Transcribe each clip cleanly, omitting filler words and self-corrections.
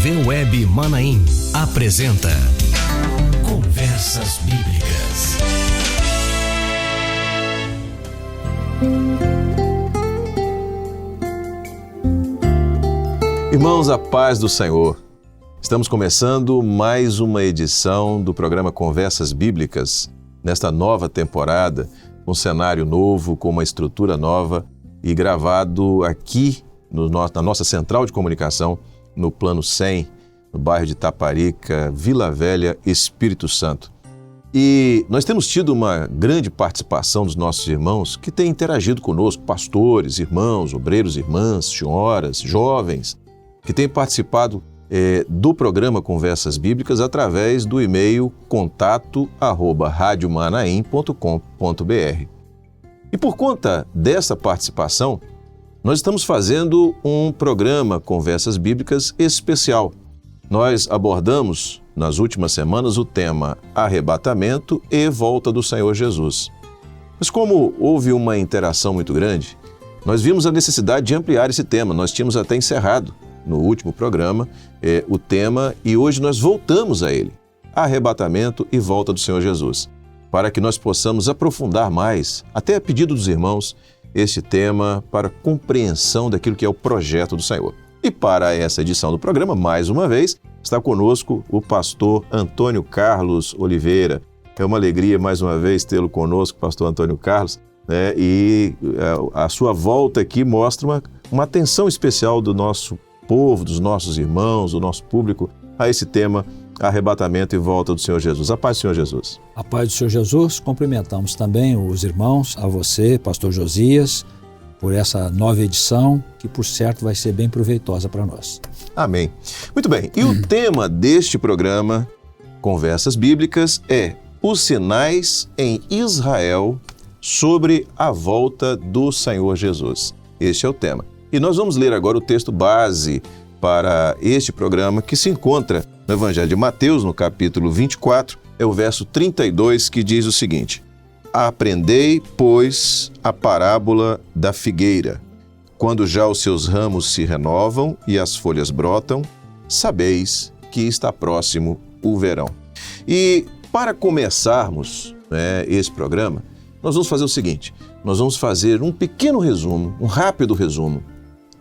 TV Web Manaim apresenta Conversas Bíblicas. Irmãos, a paz do Senhor. Estamos começando mais uma edição do programa Conversas Bíblicas, nesta nova temporada, um cenário novo, com uma estrutura nova e gravado aqui na nossa central de comunicação, no Plano 100, no bairro de Taparica, Vila Velha, Espírito Santo. E nós temos tido uma grande participação dos nossos irmãos que têm interagido conosco, pastores, irmãos, obreiros, irmãs, senhoras, jovens, que têm participado do programa Conversas Bíblicas através do e-mail contato@radiomanaim.com.br. E por conta dessa participação, nós estamos fazendo um programa Conversas Bíblicas especial. Nós abordamos nas últimas semanas o tema arrebatamento e volta do Senhor Jesus. Mas como houve uma interação muito grande, nós vimos a necessidade de ampliar esse tema. Nós tínhamos até encerrado no último programa o tema e hoje nós voltamos a ele, arrebatamento e volta do Senhor Jesus, para que nós possamos aprofundar mais, até a pedido dos irmãos, este tema para compreensão daquilo que é o projeto do Senhor. E para essa edição do programa, mais uma vez, está conosco o pastor Antônio Carlos Oliveira. É uma alegria mais uma vez tê-lo conosco, pastor Antônio Carlos, e a sua volta aqui mostra uma atenção especial do nosso povo, dos nossos irmãos, do nosso público, a esse tema, arrebatamento e volta do Senhor Jesus. A paz do Senhor Jesus. A paz do Senhor Jesus. Cumprimentamos também os irmãos, a você, pastor Josias, por essa nova edição, que por certo vai ser bem proveitosa para nós. Amém. Muito bem. E o tema deste programa, Conversas Bíblicas, é os sinais em Israel sobre a volta do Senhor Jesus. Este é o tema. E nós vamos ler agora o texto base para este programa, que se encontra no Evangelho de Mateus, no capítulo 24, é o verso 32, que diz o seguinte: Aprendei, pois, a parábola da figueira. Quando já os seus ramos se renovam e as folhas brotam, sabeis que está próximo o verão. E para começarmos esse programa, nós vamos fazer o seguinte: nós vamos fazer um pequeno resumo, um rápido resumo,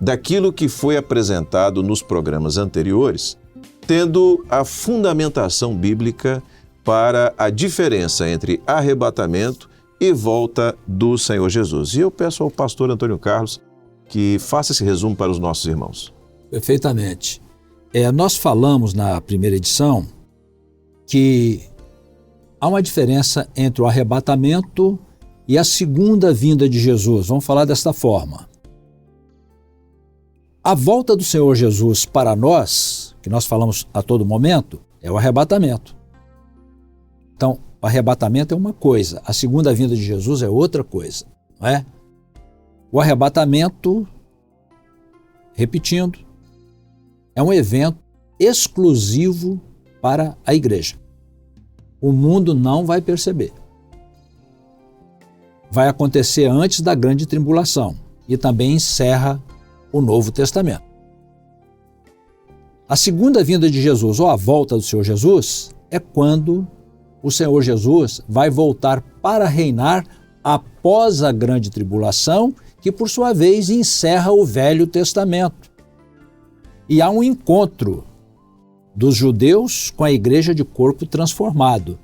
daquilo que foi apresentado nos programas anteriores, tendo a fundamentação bíblica para a diferença entre arrebatamento e volta do Senhor Jesus. E eu peço ao pastor Antônio Carlos que faça esse resumo para os nossos irmãos. Perfeitamente. Nós falamos na primeira edição que há uma diferença entre o arrebatamento e a segunda vinda de Jesus. Vamos falar desta forma. A volta do Senhor Jesus para nós, que nós falamos a todo momento, é o arrebatamento. Então, o arrebatamento é uma coisa, a segunda vinda de Jesus é outra coisa, não é? O arrebatamento, repetindo, é um evento exclusivo para a igreja. O mundo não vai perceber. Vai acontecer antes da grande tribulação e também encerra o Novo Testamento. A segunda vinda de Jesus, ou a volta do Senhor Jesus, é quando o Senhor Jesus vai voltar para reinar após a grande tribulação, que por sua vez encerra o Velho Testamento. E há um encontro dos judeus com a igreja de corpo transformado.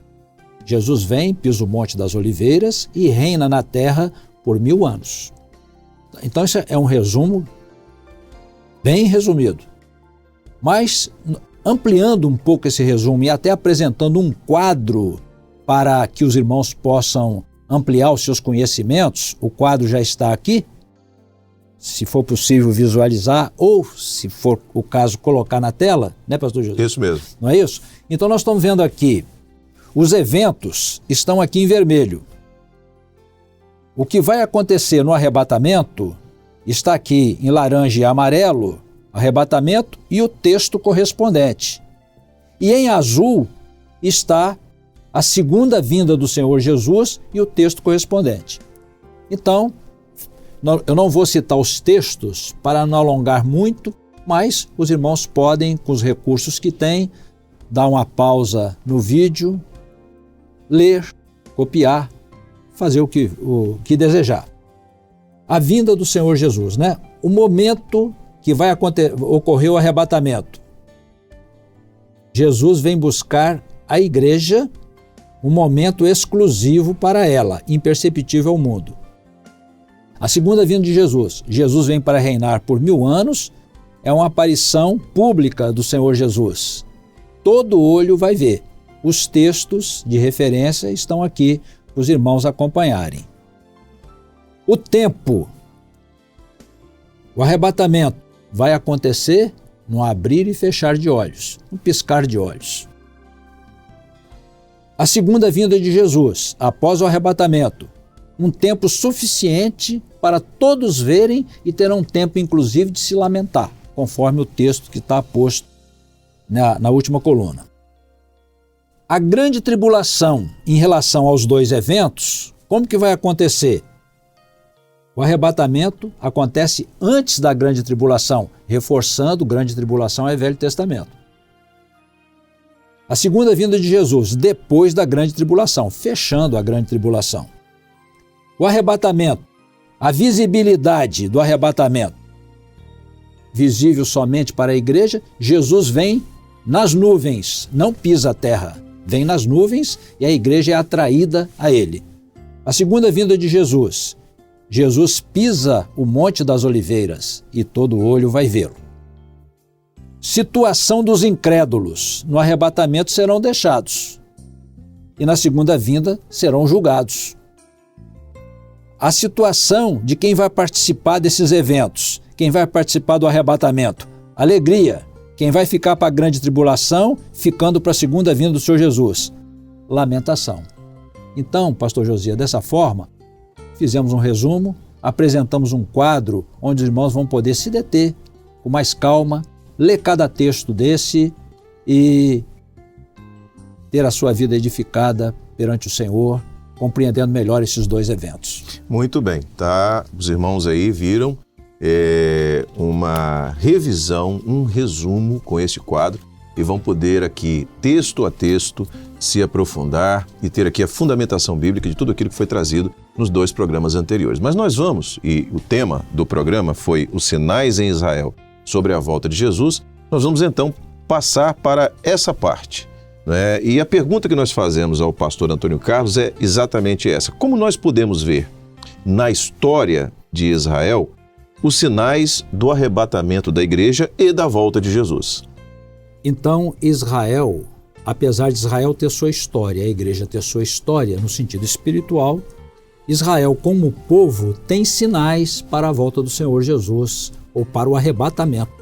Jesus vem, pisa o Monte das Oliveiras e reina na terra por 1000 anos. Então esse é um resumo bem resumido. Mas ampliando um pouco esse resumo e até apresentando um quadro para que os irmãos possam ampliar os seus conhecimentos, o quadro já está aqui, se for possível visualizar ou, se for o caso, colocar na tela, né, pastor José? Isso mesmo. Não é isso? Então nós estamos vendo aqui, os eventos estão aqui em vermelho. O que vai acontecer no arrebatamento está aqui em laranja e amarelo, arrebatamento e o texto correspondente. E em azul está a segunda vinda do Senhor Jesus e o texto correspondente. Então, eu não vou citar os textos para não alongar muito, mas os irmãos podem, com os recursos que têm, dar uma pausa no vídeo, ler, copiar, fazer o que desejar. A vinda do Senhor Jesus, né? O momento que vai ocorrer o arrebatamento. Jesus vem buscar a igreja, um momento exclusivo para ela, imperceptível ao mundo. A segunda vinda de Jesus. Jesus vem para reinar por 1000 anos, é uma aparição pública do Senhor Jesus. Todo olho vai ver. Os textos de referência estão aqui para os irmãos acompanharem. O tempo, o arrebatamento vai acontecer no abrir e fechar de olhos, no piscar de olhos. A segunda vinda de Jesus, após o arrebatamento, um tempo suficiente para todos verem e terão tempo, inclusive, de se lamentar, conforme o texto que está posto na última coluna. A grande tribulação em relação aos dois eventos, como que vai acontecer? O arrebatamento acontece antes da grande tribulação, reforçando, grande tribulação é Velho Testamento. A segunda vinda de Jesus, depois da grande tribulação, fechando a grande tribulação. O arrebatamento, a visibilidade do arrebatamento, visível somente para a igreja, Jesus vem nas nuvens, não pisa a terra, vem nas nuvens e a igreja é atraída a ele. A segunda vinda de Jesus, Jesus pisa o Monte das Oliveiras e todo olho vai vê-lo. Situação dos incrédulos, no arrebatamento serão deixados e na segunda vinda serão julgados. A situação de quem vai participar desses eventos, quem vai participar do arrebatamento, alegria. Quem vai ficar para a grande tribulação, ficando para a segunda vinda do Senhor Jesus, lamentação. Então, pastor Josias, dessa forma, fizemos um resumo, apresentamos um quadro onde os irmãos vão poder se deter com mais calma, ler cada texto desse e ter a sua vida edificada perante o Senhor, compreendendo melhor esses dois eventos. Muito bem, tá? Os irmãos aí viram uma revisão, um resumo com este quadro e vão poder aqui, texto a texto, se aprofundar e ter aqui a fundamentação bíblica de tudo aquilo que foi trazido nos 2 programas anteriores. Mas nós vamos, e o tema do programa foi os sinais em Israel sobre a volta de Jesus, nós vamos então passar para essa parte. Né? E a pergunta que nós fazemos ao pastor Antônio Carlos é exatamente essa. Como nós podemos ver na história de Israel os sinais do arrebatamento da igreja e da volta de Jesus? Então, Israel, apesar de Israel ter sua história, a igreja ter sua história no sentido espiritual, Israel, como povo, tem sinais para a volta do Senhor Jesus ou para o arrebatamento.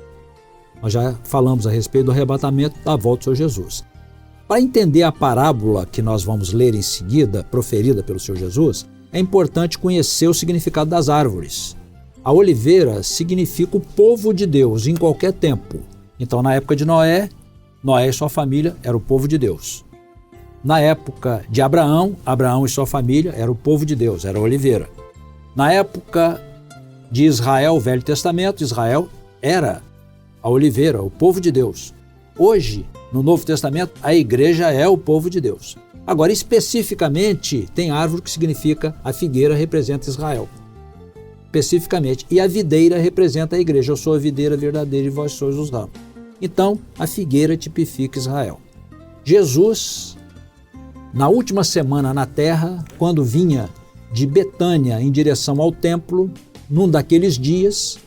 Nós já falamos a respeito do arrebatamento da volta do Senhor Jesus. Para entender a parábola que nós vamos ler em seguida, proferida pelo Senhor Jesus, é importante conhecer o significado das árvores. A oliveira significa o povo de Deus em qualquer tempo. Então, na época de Noé, Noé e sua família eram o povo de Deus. Na época de Abraão, Abraão e sua família eram o povo de Deus, era a oliveira. Na época de Israel, Velho Testamento, Israel era a oliveira, o povo de Deus. Hoje, no Novo Testamento, a igreja é o povo de Deus. Agora, especificamente, tem árvore que significa a figueira representa Israel. Especificamente. E a videira representa a igreja. Eu sou a videira verdadeira e vós sois os ramos. Então, a figueira tipifica Israel. Jesus, na última semana na terra, quando vinha de Betânia em direção ao templo, num daqueles dias,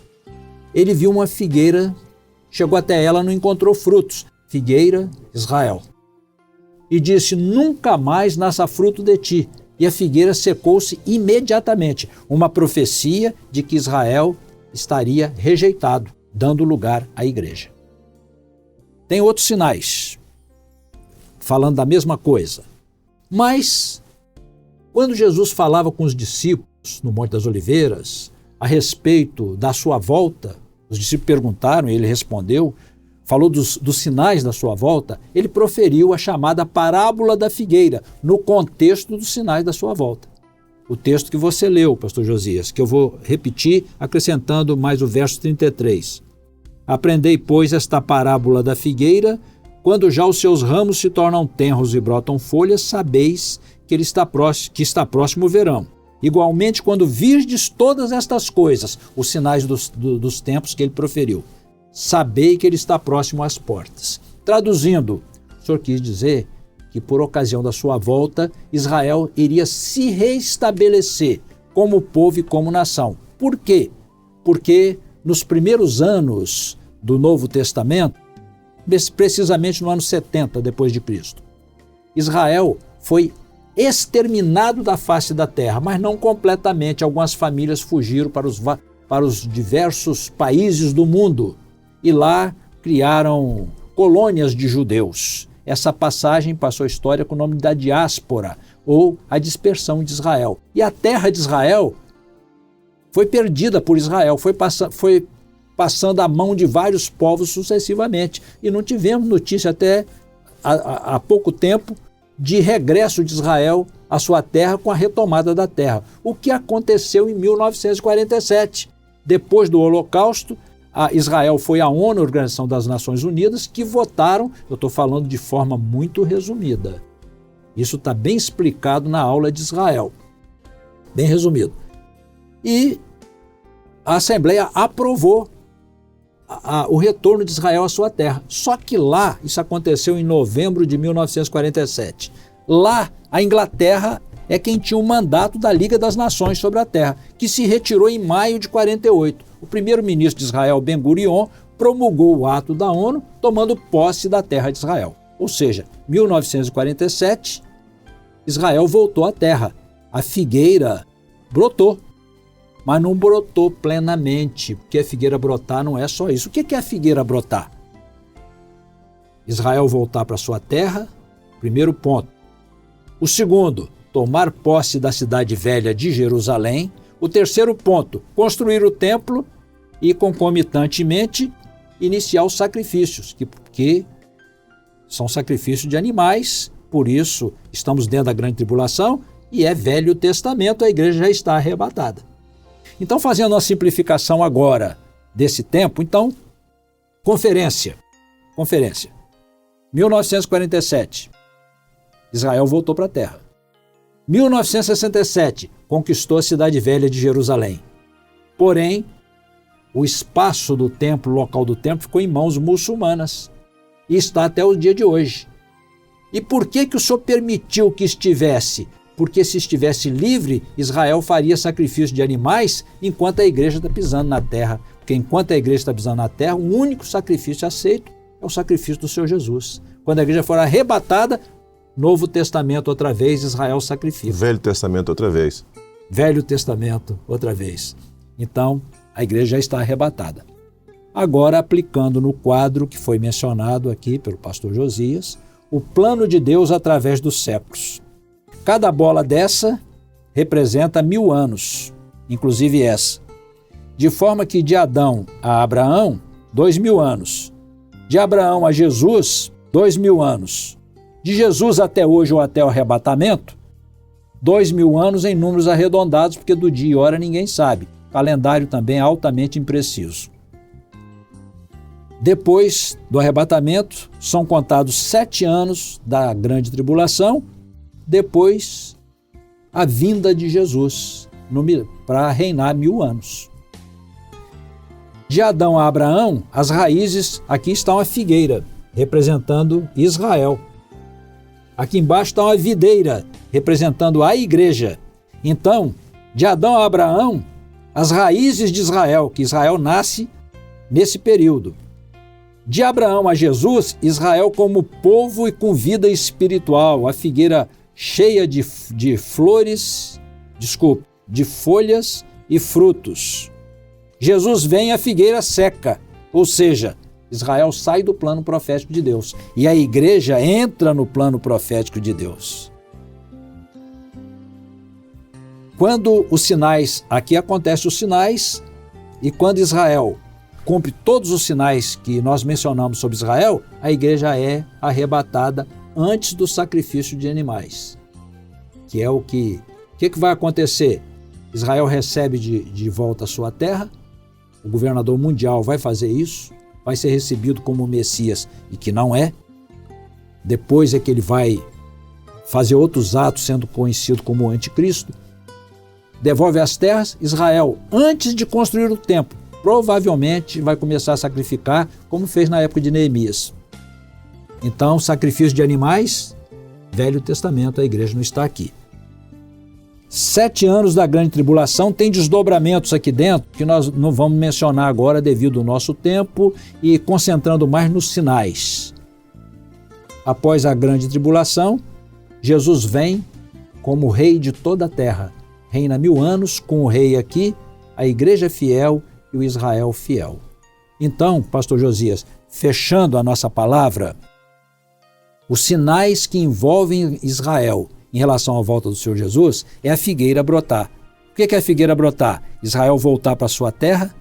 ele viu uma figueira, chegou até ela, não encontrou frutos. Figueira, Israel. E disse, nunca mais nasça fruto de ti. E a figueira secou-se imediatamente, uma profecia de que Israel estaria rejeitado, dando lugar à igreja. Tem outros sinais, falando da mesma coisa. Mas, quando Jesus falava com os discípulos no Monte das Oliveiras, a respeito da sua volta, os discípulos perguntaram e ele respondeu, falou dos sinais da sua volta, ele proferiu a chamada parábola da figueira, no contexto dos sinais da sua volta. O texto que você leu, pastor Josias, que eu vou repetir, acrescentando mais o verso 33. Aprendei, pois, esta parábola da figueira: quando já os seus ramos se tornam tenros e brotam folhas, sabeis que está próximo o verão. Igualmente, quando virdes todas estas coisas, os sinais dos tempos que ele proferiu, sabei que ele está próximo às portas. Traduzindo, o Senhor quis dizer que por ocasião da sua volta, Israel iria se reestabelecer como povo e como nação. Por quê? Porque nos primeiros anos do Novo Testamento, precisamente no ano 70 depois de Cristo, Israel foi exterminado da face da terra, mas não completamente. Algumas famílias fugiram para os diversos países do mundo e lá criaram colônias de judeus. Essa passagem passou a história com o nome da diáspora, ou a dispersão de Israel. E a terra de Israel foi perdida por Israel, foi passando a mão de vários povos sucessivamente. E não tivemos notícia até há pouco tempo de regresso de Israel à sua terra com a retomada da terra. O que aconteceu em 1947. Depois do Holocausto, Israel foi à ONU, a Organização das Nações Unidas, que votaram, eu estou falando de forma muito resumida. Isso está bem explicado na aula de Israel. Bem resumido. E a Assembleia aprovou o retorno de Israel à sua terra. Só que lá, isso aconteceu em novembro de 1947. Lá, a Inglaterra é quem tinha o mandato da Liga das Nações sobre a terra, que se retirou em maio de 48. O primeiro-ministro de Israel, Ben Gurion, promulgou o ato da ONU, tomando posse da terra de Israel. Ou seja, 1947, Israel voltou à terra. A figueira brotou, mas não brotou plenamente, porque a figueira brotar não é só isso. O que é a figueira brotar? Israel voltar para sua terra, primeiro ponto. O segundo, tomar posse da cidade velha de Jerusalém. O terceiro ponto, construir o templo e, concomitantemente, iniciar os sacrifícios, que são sacrifícios de animais, por isso estamos dentro da grande tribulação e é Velho Testamento, a igreja já está arrebatada. Então, fazendo uma simplificação agora desse tempo, então, conferência. 1947, Israel voltou para a terra. 1967, conquistou a cidade velha de Jerusalém. Porém, o espaço do templo, o local do templo, ficou em mãos muçulmanas e está até o dia de hoje. E por que o Senhor permitiu que estivesse? Porque se estivesse livre, Israel faria sacrifício de animais enquanto a igreja está pisando na terra. Porque enquanto a igreja está pisando na terra, o único sacrifício aceito é o sacrifício do Senhor Jesus. Quando a igreja for arrebatada, Novo Testamento outra vez, Israel sacrifica. Velho Testamento outra vez. Velho Testamento outra vez. Então, a igreja já está arrebatada. Agora, aplicando no quadro que foi mencionado aqui pelo pastor Josias, o plano de Deus através dos séculos. Cada bola dessa representa 1000 anos, inclusive essa. De forma que de Adão a Abraão, 2000 anos. De Abraão a Jesus, 2000 anos. De Jesus até hoje ou até o arrebatamento, 2000 anos em números arredondados, porque do dia e hora ninguém sabe. Calendário também altamente impreciso. Depois do arrebatamento, são contados 7 anos da grande tribulação, depois a vinda de Jesus para reinar 1000 anos. De Adão a Abraão, as raízes, aqui está uma figueira, representando Israel. Aqui embaixo está uma videira, representando a igreja. Então, de Adão a Abraão, as raízes de Israel, que Israel nasce nesse período. De Abraão a Jesus, Israel como povo e com vida espiritual, a figueira cheia de folhas e frutos. Jesus vem, a figueira seca, ou seja, Israel sai do plano profético de Deus e a igreja entra no plano profético de Deus. Quando os sinais, aqui acontecem os sinais, e quando Israel cumpre todos os sinais que nós mencionamos sobre Israel, a igreja é arrebatada antes do sacrifício de animais. Que é o que vai acontecer? Israel recebe de volta a sua terra, o governador mundial vai fazer isso, vai ser recebido como Messias e que não é. Depois é que ele vai fazer outros atos, sendo conhecido como Anticristo. Devolve as terras. Israel, antes de construir o templo, provavelmente vai começar a sacrificar, como fez na época de Neemias. Então, sacrifício de animais, Velho Testamento, a igreja não está aqui. 7 anos da grande tribulação, tem desdobramentos aqui dentro que nós não vamos mencionar agora devido ao nosso tempo e concentrando mais nos sinais. Após a grande tribulação, Jesus vem como rei de toda a terra. Reina 1000 anos com o rei aqui, a igreja fiel e o Israel fiel. Então, pastor Josias, fechando a nossa palavra, os sinais que envolvem Israel em relação à volta do Senhor Jesus é a figueira brotar. O que é a figueira brotar? Israel voltar para a sua terra,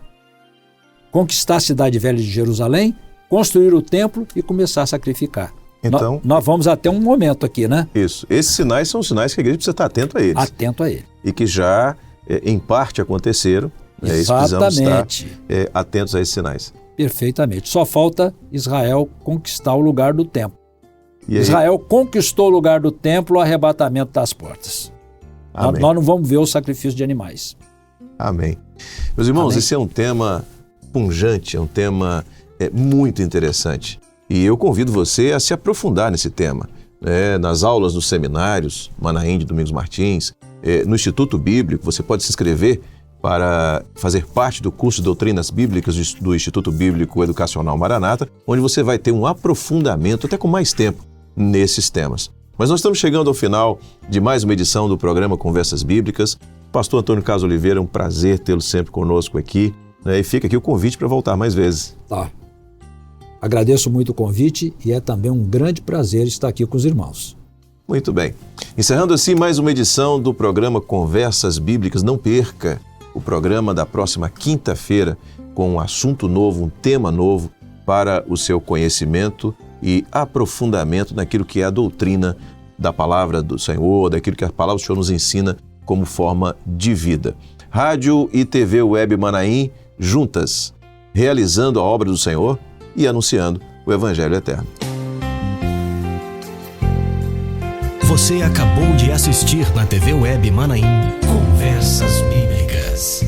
conquistar a cidade velha de Jerusalém, construir o templo e começar a sacrificar. Então, nós vamos até um momento aqui, né? Isso. Esses sinais são sinais que a igreja precisa estar atento a eles. Atento a ele. E que já, em parte, aconteceram. Exatamente. Precisamos estar atentos a esses sinais. Perfeitamente. Só falta Israel conquistar o lugar do templo. E aí, Israel conquistou o lugar do templo, o arrebatamento das portas. Nós não vamos ver o sacrifício de animais. Amém. Meus irmãos, Amém. Esse é um tema pungente, é um tema muito interessante. E eu convido você a se aprofundar nesse tema. Nas aulas dos seminários, Manaim de Domingos Martins, no Instituto Bíblico, você pode se inscrever para fazer parte do curso de Doutrinas Bíblicas do Instituto Bíblico Educacional Maranata, onde você vai ter um aprofundamento, até com mais tempo, nesses temas. Mas nós estamos chegando ao final de mais uma edição do programa Conversas Bíblicas. Pastor Antônio Carlos Oliveira, é um prazer tê-lo sempre conosco aqui, e fica aqui o convite para voltar mais vezes. Tá. Agradeço muito o convite e é também um grande prazer estar aqui com os irmãos. Muito bem. Encerrando assim mais uma edição do programa Conversas Bíblicas. Não perca o programa da próxima quinta-feira com um assunto novo, um tema novo para o seu conhecimento e aprofundamento naquilo que é a doutrina da palavra do Senhor, daquilo que a palavra do Senhor nos ensina como forma de vida. Rádio e TV Web Manaim juntas, realizando a obra do Senhor e anunciando o Evangelho Eterno. Você acabou de assistir na TV Web Manaim Conversas Bíblicas.